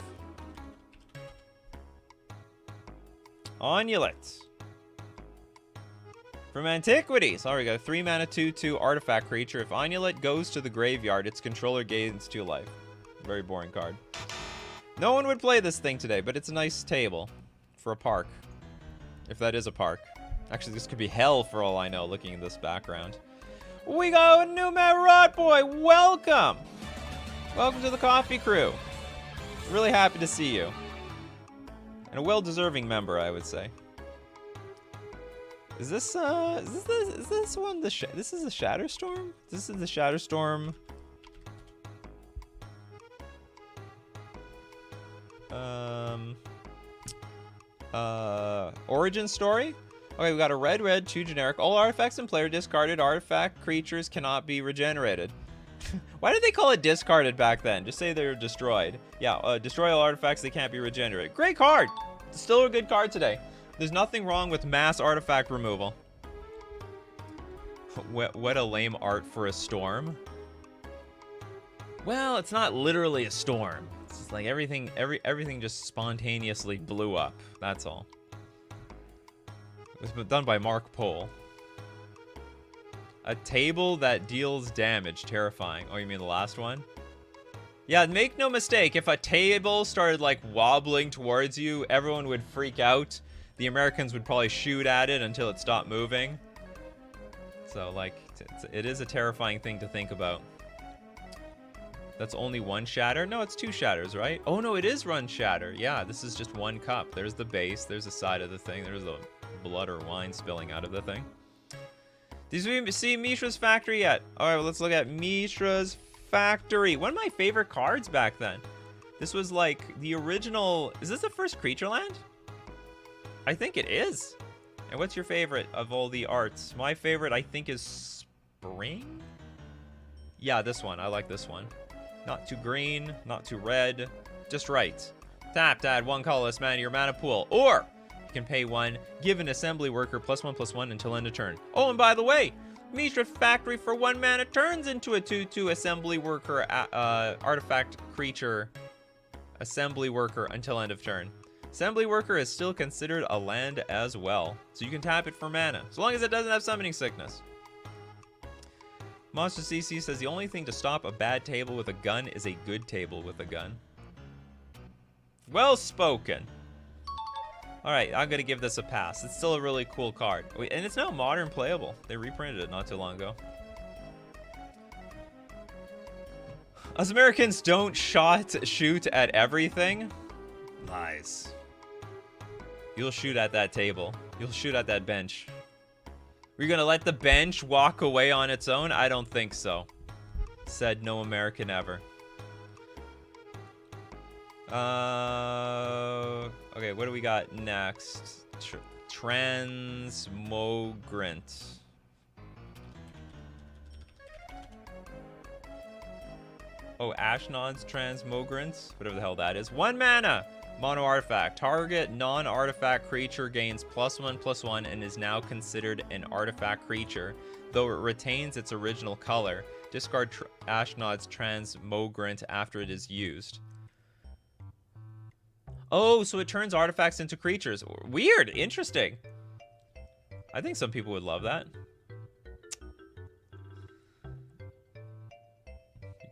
Onulet. From Antiquities. Alright, we got a 3 mana 2/2 artifact creature. If Amulet goes to the graveyard, its controller gains 2 life. Very boring card. No one would play this thing today, but it's a nice table for a park. If that is a park. Actually, this could be hell for all I know, looking at this background. We got a new Rot Boy. Welcome. Welcome to the coffee crew. Really happy to see you. And a well-deserving member, I would say. Is this one this is the Shatterstorm? This is the Shatterstorm. Origin story? Okay, we got a red, 2 generic. All artifacts and player discarded artifact creatures cannot be regenerated. Why did they call it discarded back then? Just say they're destroyed. Yeah, destroy all artifacts, they can't be regenerated. Great card! Still a good card today. There's nothing wrong with mass artifact removal. What a lame art for a storm. Well, it's not literally a storm. It's just like everything just spontaneously blew up. That's all. It was done by Mark Pohl. A table that deals damage. Terrifying. Oh, you mean the last one? Yeah, make no mistake. If a table started, like, wobbling towards you, everyone would freak out. The Americans would probably shoot at it until it stopped moving. So, like, it is a terrifying thing to think about. That's only 1 shatter? No, it's 2 shatters, right? Oh, no, it is run shatter. Yeah, this is just 1 cup. There's the base. There's the side of the thing. There's the blood or wine spilling out of the thing. Did you see Mishra's Factory yet? All right, well, let's look at Mishra's Factory. One of my favorite cards back then. This was like the original. Is this the first creature land? I think it is. And what's your favorite of all the arts? My favorite, I think, is Spring? Yeah, this one. I like this one. Not too green, not too red. Just right. Tap to add 1 colorless mana to your mana pool. Or you can pay 1, give an assembly worker +1/+1 until end of turn. Oh, and by the way, Mishra Factory for 1 mana turns into a 2/2 assembly worker artifact creature assembly worker until end of turn. Assembly worker is still considered a land as well, so you can tap it for mana, as long as it doesn't have summoning sickness. Monster CC says the only thing to stop a bad table with a gun is a good table with a gun. Well spoken. Alright, I'm gonna give this a pass. It's still a really cool card. And it's now modern playable. They reprinted it not too long ago. Us Americans don't shoot at everything. Lies. You'll shoot at that table. You'll shoot at that bench. We're gonna let the bench walk away on its own? I don't think so. Said no American ever. Okay, what do we got next? Transmogrant. Oh, Ashnod's Transmogrant. Whatever the hell that is. 1 mana! Mono artifact. Target non-artifact creature gains +1/+1 and is now considered an artifact creature, though it retains its original color. Discard Ashnod's Transmogrant after it is used. Oh, so it turns artifacts into creatures. Weird. Interesting. I think some people would love that.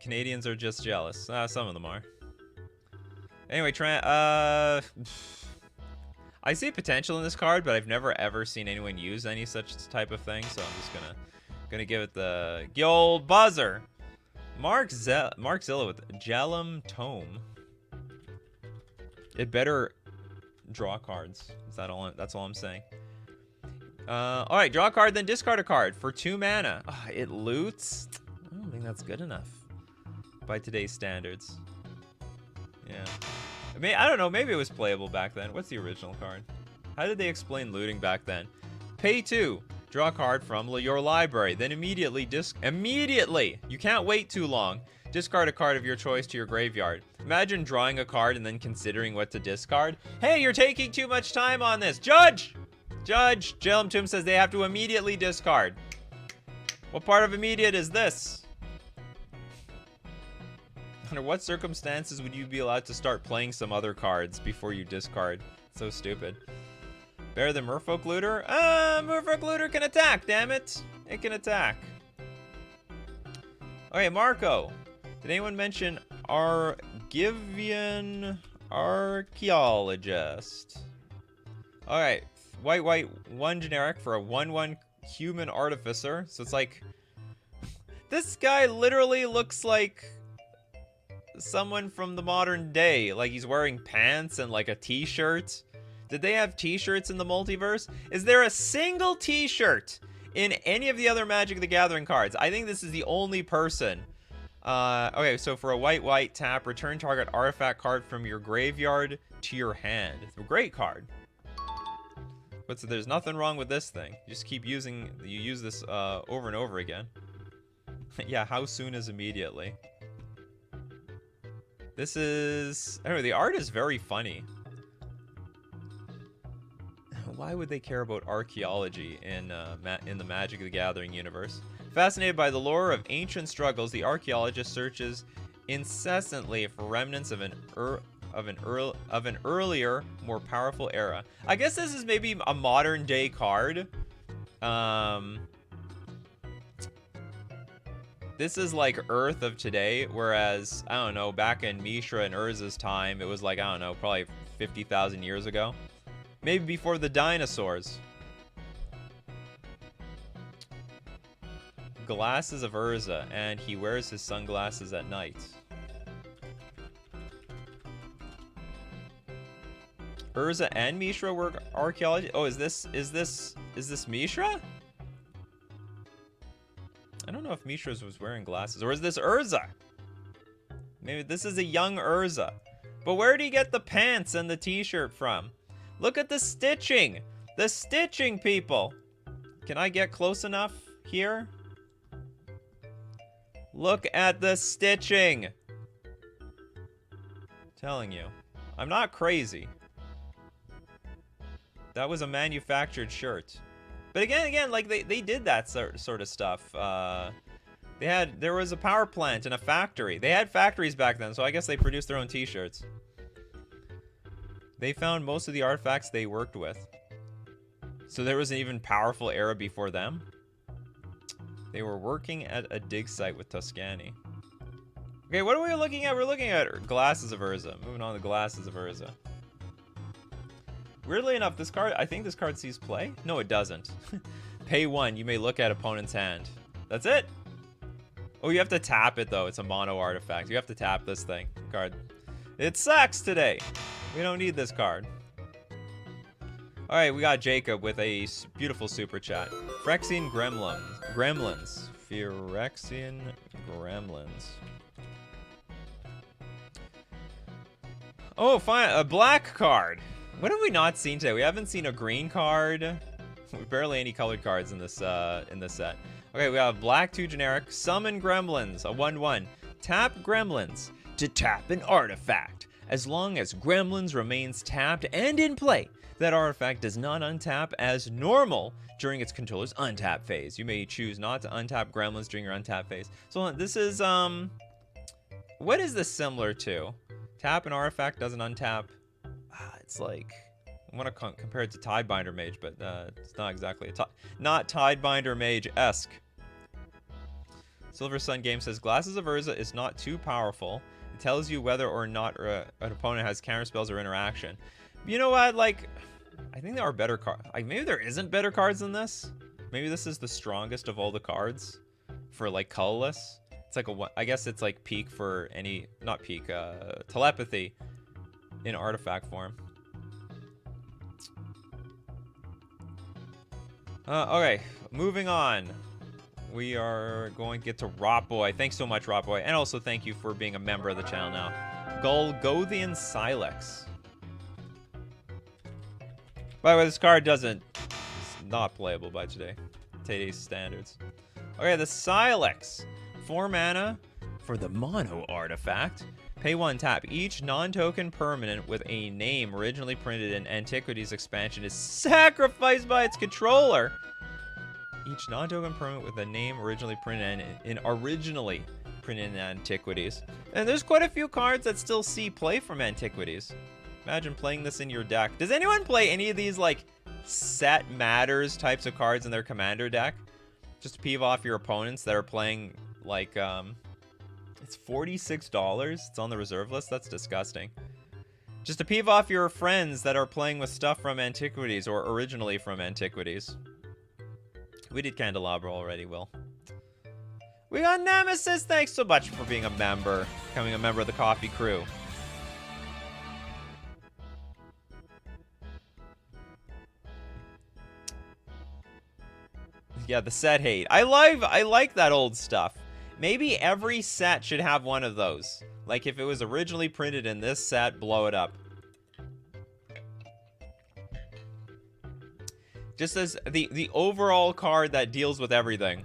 Canadians are just jealous. Some of them are. Anyway, I see potential in this card, but I've never ever seen anyone use any such type of thing, so I'm just gonna give it the old buzzer. Mark Zilla with Jellum Tome. It better draw cards. That's all I'm saying. Alright, draw a card, then discard a card for 2 mana. It loots? I don't think that's good enough by today's standards. Yeah. I don't know, maybe it was playable back then. What's the original card? How did they explain looting back then? Pay 2. Draw a card from your library, then immediately, you can't wait too long. Discard a card of your choice to your graveyard. Imagine drawing a card and then considering what to discard. Hey, you're taking too much time on this. Judge! Jellum Tomb says they have to immediately discard. What part of immediate is this? Under what circumstances would you be allowed to start playing some other cards before you discard? So stupid. Better than Merfolk Looter? Merfolk Looter can attack, damn it. It can attack. Okay, Marco. Did anyone mention Argivian Archaeologist? Alright, white, 1 generic for a 1/1 human artificer. So it's like... This guy literally looks like someone from the modern day. Like he's wearing pants and like a t-shirt. Did they have t-shirts in the multiverse? Is there a single t-shirt in any of the other Magic the Gathering cards? I think this is the only person. Okay, so for a white tap, return target artifact card from your graveyard to your hand. It's a great card. But so there's nothing wrong with this thing. You just keep using, you use this over and over again. Yeah, how soon is immediately? This is, anyway, the art is very funny. Why would they care about archaeology in the Magic the Gathering universe? Fascinated by the lore of ancient struggles, the archaeologist searches incessantly for remnants of an earlier, more powerful era. I guess this is maybe a modern day card. This is like Earth of today, whereas, I don't know, back in Mishra and Urza's time, it was like, I don't know, probably 50,000 years ago. Maybe before the dinosaurs. Glasses of Urza, and he wears his sunglasses at night. Urza and Mishra were archaeology. Oh, is this Mishra? I don't know if Mishra was wearing glasses, or is this Urza? Maybe this is a young Urza. But where did he get the pants and the t-shirt from? Look at the stitching! The stitching, people! Can I get close enough here? Look at the stitching! Telling you. I'm not crazy. That was a manufactured shirt. But again, like they did that sort of stuff. There was a power plant and a factory. They had factories back then, so I guess they produced their own t-shirts. They found most of the artifacts they worked with. So there was an even powerful era before them. They were working at a dig site with Tuscany. Okay, what are we looking at? We're looking at Glasses of Urza. Moving on to Glasses of Urza. Weirdly enough, this card, I think this card sees play. No, it doesn't. Pay 1, you may look at opponent's hand. That's it. Oh, you have to tap it though. It's a mono artifact. You have to tap this thing. Card. It sucks today. We don't need this card. All right, we got Jacob with a beautiful super chat. Phyrexian Gremlins. Phyrexian Gremlins. Oh, fine. A black card. What have we not seen today? We haven't seen a green card. Barely any colored cards in this set. Okay, we have black 2 generic. Summon Gremlins, a 1/1. Tap Gremlins to tap an artifact. As long as Gremlins remains tapped and in play, that artifact does not untap as normal during its controller's untap phase. You may choose not to untap Gremlins during your untap phase. So this is, what is this similar to? Tap an artifact doesn't untap. It's like, I want to compare it to Tidebinder Mage, but it's not exactly not Tidebinder Mage-esque. Silver Sun Game says, Glasses of Urza is not too powerful. It tells you whether or not an opponent has counter spells or interaction. You know what, like, I think there are better cards. Like, maybe there isn't better cards than this. Maybe this is the strongest of all the cards for, like, colorless. It's like I guess it's like peak for any, not peak, telepathy in artifact form. Okay, moving on. We are going to get to Rotboy. Thanks so much, Rotboy. And also thank you for being a member of the channel now. Golgothian Silex. By the way, this card it's not playable by today's standards. Okay, the Silex. 4 mana for the mono artifact. Pay 1, tap. Each non-token permanent with a name originally printed in Antiquities expansion is sacrificed by its controller. Each non-token permanent with a name originally printed in Antiquities. And there's quite a few cards that still see play from Antiquities. Imagine playing this in your deck. Does anyone play any of these, like, set matters types of cards in their commander deck. Just to peeve off your opponents that are playing, like, it's $46. It's on the reserve list. That's disgusting. Just to peeve off your friends that are playing with stuff from Antiquities or originally from Antiquities. We did Candelabra already, Will. We got Nemesis. Thanks so much for being a member. Becoming a member of the Coffee crew. Yeah, the set hate. I like that old stuff. Maybe every set should have one of those. Like if it was originally printed in this set, blow it up. Just as the overall card that deals with everything.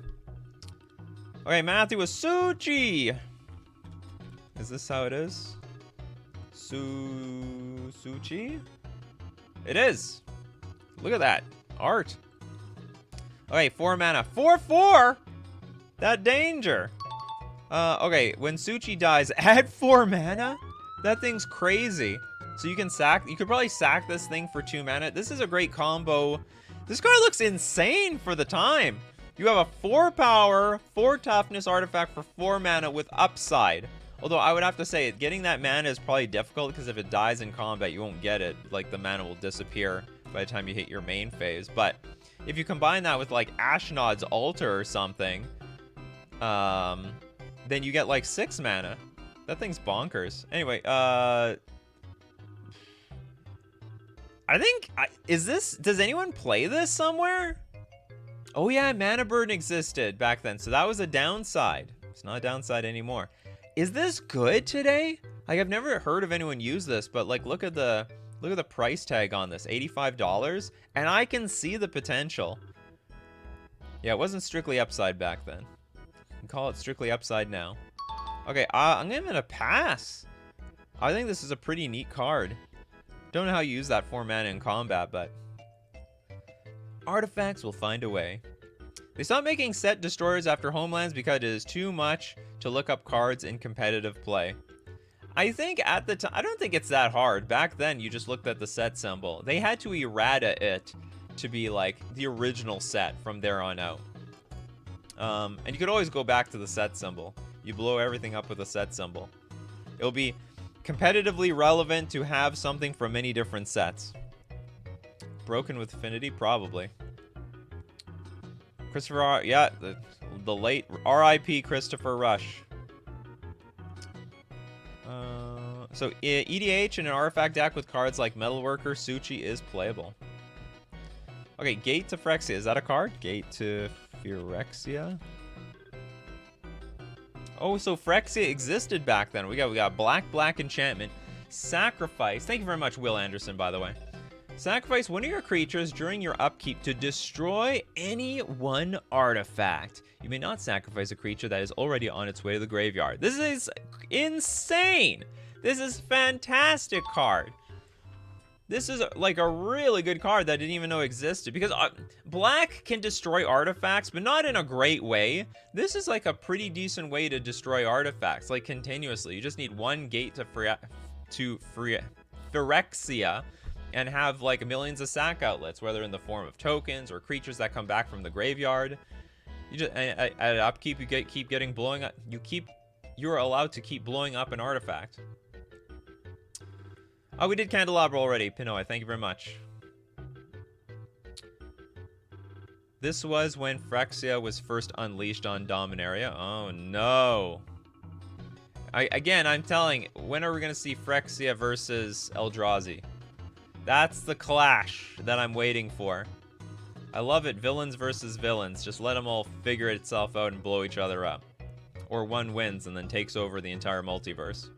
Okay, Matthew with Suchi. Is this how it is? Suchi? It is. Look at that. Art. Okay, 4 mana. 4/4? That danger. Okay, when Suchi dies, add 4 mana? That thing's crazy. So you can sack, you could probably sack this thing for 2 mana. This is a great combo. This card looks insane for the time. You have a 4 power, 4 toughness artifact for 4 mana with upside. Although I would have to say, getting that mana is probably difficult because if it dies in combat, you won't get it. Like, the mana will disappear by the time you hit your main phase. But if you combine that with, like, Ashnod's Altar or something, then you get, like, 6 mana. That thing's bonkers. Anyway, I think, does anyone play this somewhere? Oh yeah, Mana Burn existed back then, so that was a downside. It's not a downside anymore. Is this good today? Like, I've never heard of anyone use this, but like, look at the price tag on this, $85, and I can see the potential. Yeah, it wasn't strictly upside back then. You can call it strictly upside now. Okay, I'm gonna pass. I think this is a pretty neat card. Don't know how you use that 4 mana in combat, but artifacts will find a way. They stopped making set destroyers after Homelands because it is too much to look up cards in competitive play. I think at the time, I don't think it's that hard. Back then, you just looked at the set symbol. They had to errata it to be like the original set from there on out. And you could always go back to the set symbol. You blow everything up with a set symbol. It'll be competitively relevant to have something from many different sets. Broken with Affinity? Probably. Christopher yeah, the late R.I.P. Christopher Rush. So EDH in an artifact deck with cards like Metalworker, Suchi is playable. Okay, Gate to Phyrexia. Is that a card? Gate to Phyrexia? Oh, so Phyrexia existed back then. We got black enchantment. Sacrifice. Thank you very much, Will Anderson, by the way. Sacrifice one of your creatures during your upkeep to destroy any one artifact. You may not sacrifice a creature that is already on its way to the graveyard. This is insane. This is fantastic card. This is like a really good card that I didn't even know existed, because black can destroy artifacts, but not in a great way. This is like a pretty decent way to destroy artifacts, like continuously. You just need one gate to Phyrexia and have like millions of sack outlets, whether in the form of tokens or creatures that come back from the graveyard. You just at upkeep, you keep getting blowing up. You're allowed to keep blowing up an artifact. Oh, we did Candelabra already. Pinoy, thank you very much. This was when Phyrexia was first unleashed on Dominaria. Oh, no. Again, I'm telling, when are we going to see Phyrexia versus Eldrazi? That's the clash that I'm waiting for. I love it. Villains versus villains. Just let them all figure itself out and blow each other up. Or one wins and then takes over the entire multiverse.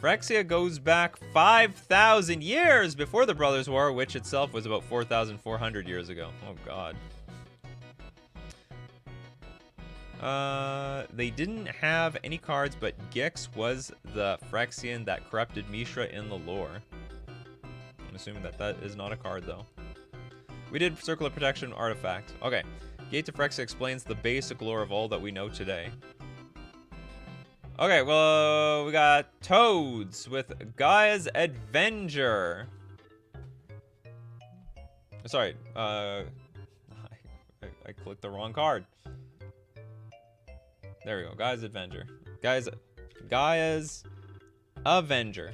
Phyrexia goes back 5,000 years before the Brothers' War, which itself was about 4,400 years ago. Oh, God. They didn't have any cards, but Gix was the Phyrexian that corrupted Mishra in the lore. I'm assuming that is not a card, though. We did Circle of Protection artifact. Okay. Gate to Phyrexia explains the basic lore of all that we know today. Okay, well, we got Toads with Gaia's Avenger. Sorry, I clicked the wrong card. There we go, Gaia's Avenger. Gaia's Avenger.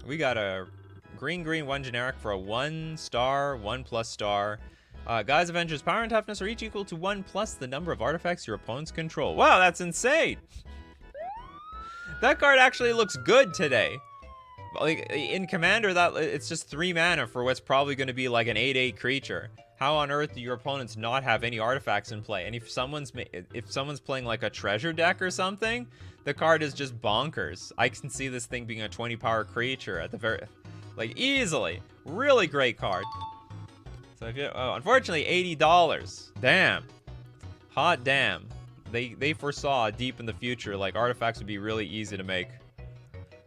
We got a green, 1 generic for a 1-star, 1+ star. Gaia's Avenger's power and toughness are each equal to 1 plus the number of artifacts your opponents control. Wow, that's insane! That card actually looks good today. Like, in Commander, it's just 3 mana for what's probably going to be like an 8/8 creature. How on earth do your opponents not have any artifacts in play? And if someone's playing like a treasure deck or something, the card is just bonkers. I can see this thing being a 20 power creature at the very, like, easily. Really great card. So if you, oh, unfortunately, $80. Damn. Hot damn. They foresaw deep in the future, like, artifacts would be really easy to make.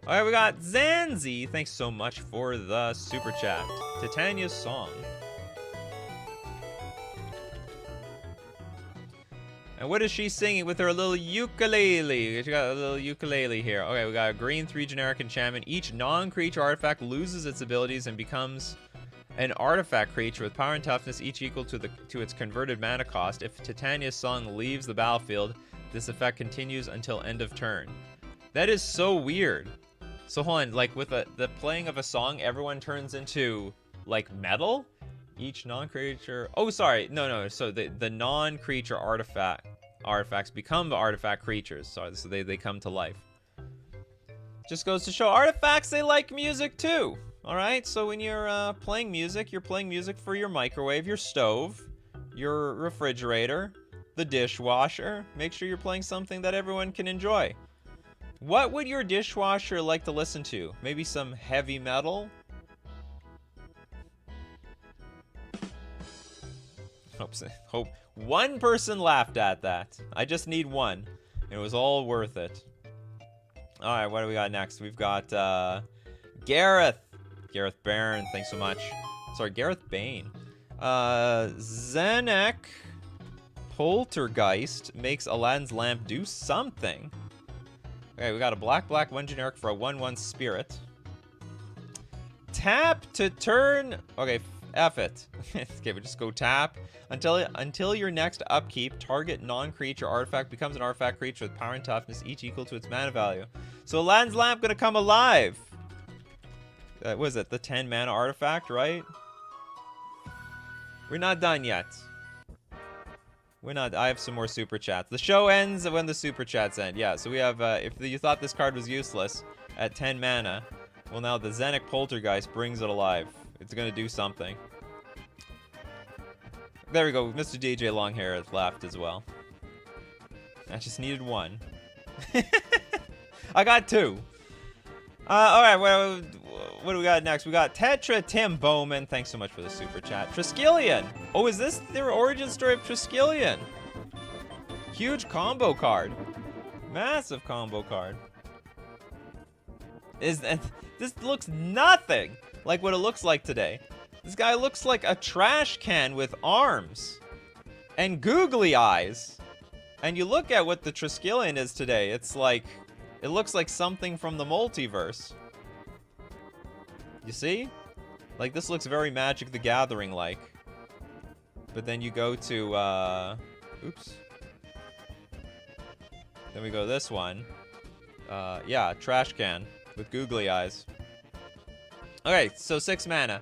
All right, we got Zanzi. Thanks so much for the super chat. Titania's Song. And what is she singing with her little ukulele? She got a little ukulele here. Okay, we got a green 3 generic enchantment. Each non-creature artifact loses its abilities and becomes an artifact creature with power and toughness, each equal to its converted mana cost. If Titania's Song leaves the battlefield, this effect continues until end of turn. That is so weird. So hold on, like with the playing of a song, everyone turns into like metal? Each non-creature, oh sorry, no, so the non-creature artifacts become the artifact creatures, so they come to life. Just goes to show, artifacts, they like music too. All right, so when you're playing music for your microwave, your stove, your refrigerator, the dishwasher. Make sure you're playing something that everyone can enjoy. What would your dishwasher like to listen to? Maybe some heavy metal? Hope one person laughed at that. I just need one. It was all worth it. All right, what do we got next? We've got Gareth Barron, thanks so much. Sorry, Gareth Bane. Zenek Poltergeist makes Aladdin's lamp do something. Okay, we got a black 1 generic for a 1/1 spirit. Tap to turn. Okay, F it. Okay, we just go tap until your next upkeep. Target non-creature artifact becomes an artifact creature with power and toughness, each equal to its mana value. So Aladdin's lamp gonna come alive. What is it? The 10 mana artifact, right? We're not done yet. We're not. I have some more super chats. The show ends when the super chats end. Yeah, so we have, if you thought this card was useless at 10 mana, well now the Zenek Poltergeist brings it alive. It's gonna do something. There we go. Mr. DJ Longhair has left as well. I just needed one. I got 2. Alright, what do we got next? We got Tetra Tim Bowman. Thanks so much for the super chat. Triskelion. Oh, is this the origin story of Triskelion? Huge combo card. Massive combo card. This looks nothing like what it looks like today. This guy looks like a trash can with arms and googly eyes. And you look at what the Triskelion is today, it's like, it looks like something from the multiverse. You see? Like, this looks very Magic the Gathering like. But then you go to, oops. Then we go this one. Yeah, trash can with googly eyes. Okay, so 6 mana.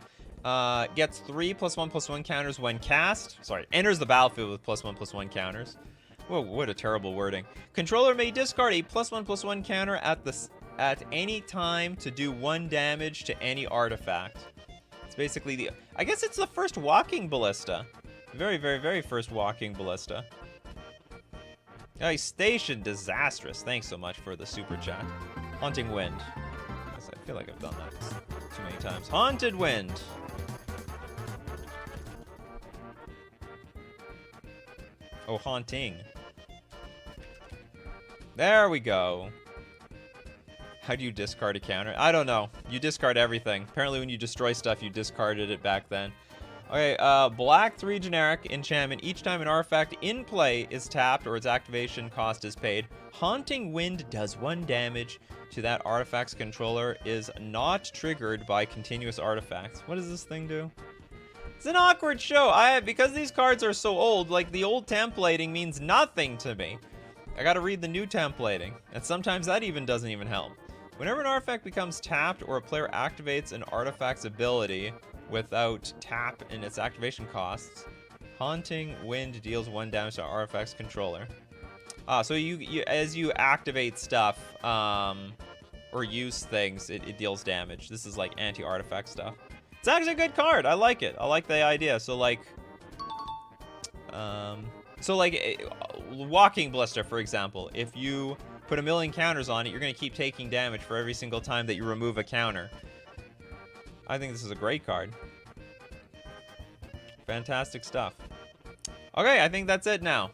Gets 3 +1/+1 counters when cast. Sorry, enters the battlefield with +1/+1 counters. Whoa, what a terrible wording. Controller may discard a +1/+1 counter at any time to do 1 damage to any artifact. It's basically the... I guess it's the first walking ballista. Very, very, very first walking ballista. Oh, Station Disastrous. Thanks so much for the super chat. Haunting Wind. I feel like I've done that too many times. Haunted Wind. Oh, haunting. There we go. How do you discard a counter? I don't know. You discard everything. Apparently when you destroy stuff, you discarded it back then. Okay, black 3 generic enchantment. Each time an artifact in play is tapped or its activation cost is paid, Haunting Wind does 1 damage to that artifact's controller, is not triggered by continuous artifacts. What does this thing do? It's an awkward show. Because these cards are so old, like, the old templating means nothing to me. I gotta read the new templating, and sometimes that doesn't even help. Whenever an artifact becomes tapped or a player activates an artifact's ability without tap in its activation costs, Haunting Wind deals 1 damage to artifact's controller. So as you activate stuff, or use things, it deals damage. This is like anti-artifact stuff. It's actually a good card. I like it. I like the idea. So like, Walking Blister, for example, if you put 1,000,000 counters on it, you're gonna keep taking damage for every single time that you remove a counter. I think this is a great card. Fantastic stuff. Okay, I think that's it now.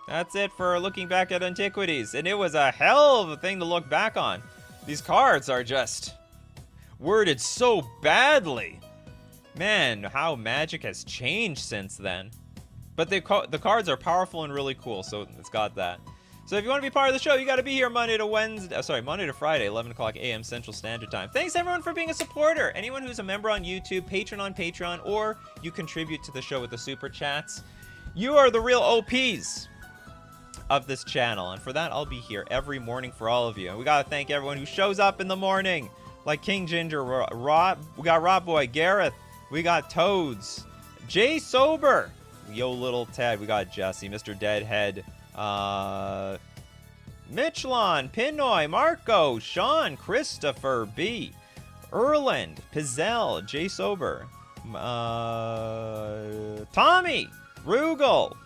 That's it for looking back at Antiquities. And it was a hell of a thing to look back on. These cards are just worded so badly. Man, how Magic has changed since then. But the cards are powerful and really cool, so it's got that. So if you want to be part of the show, you got to be here Monday to Friday, 11 o'clock a.m. Central Standard Time. Thanks everyone for being a supporter. Anyone who's a member on YouTube, patron on Patreon, or you contribute to the show with the super chats, you are the real OPs of this channel. And for that, I'll be here every morning for all of you. And we got to thank everyone who shows up in the morning, like King Ginger, Rob, we got Rob Boy, Gareth, we got Toads, Jay Sober, Yo Little Ted, we got Jesse, Mr. Deadhead, Michelon, Pinoy, Marco, Sean, Christopher B, Erland, Pizzell, Jay Sober, Tommy, Rugal.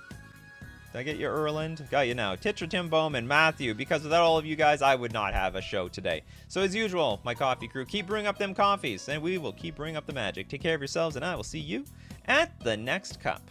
Did I get you, Erland? Got you now. Titra, Tim Bowman, Matthew. Because without all of you guys, I would not have a show today. So as usual, my coffee crew, keep brewing up them coffees, and we will keep brewing up the magic. Take care of yourselves, and I will see you at the next cup.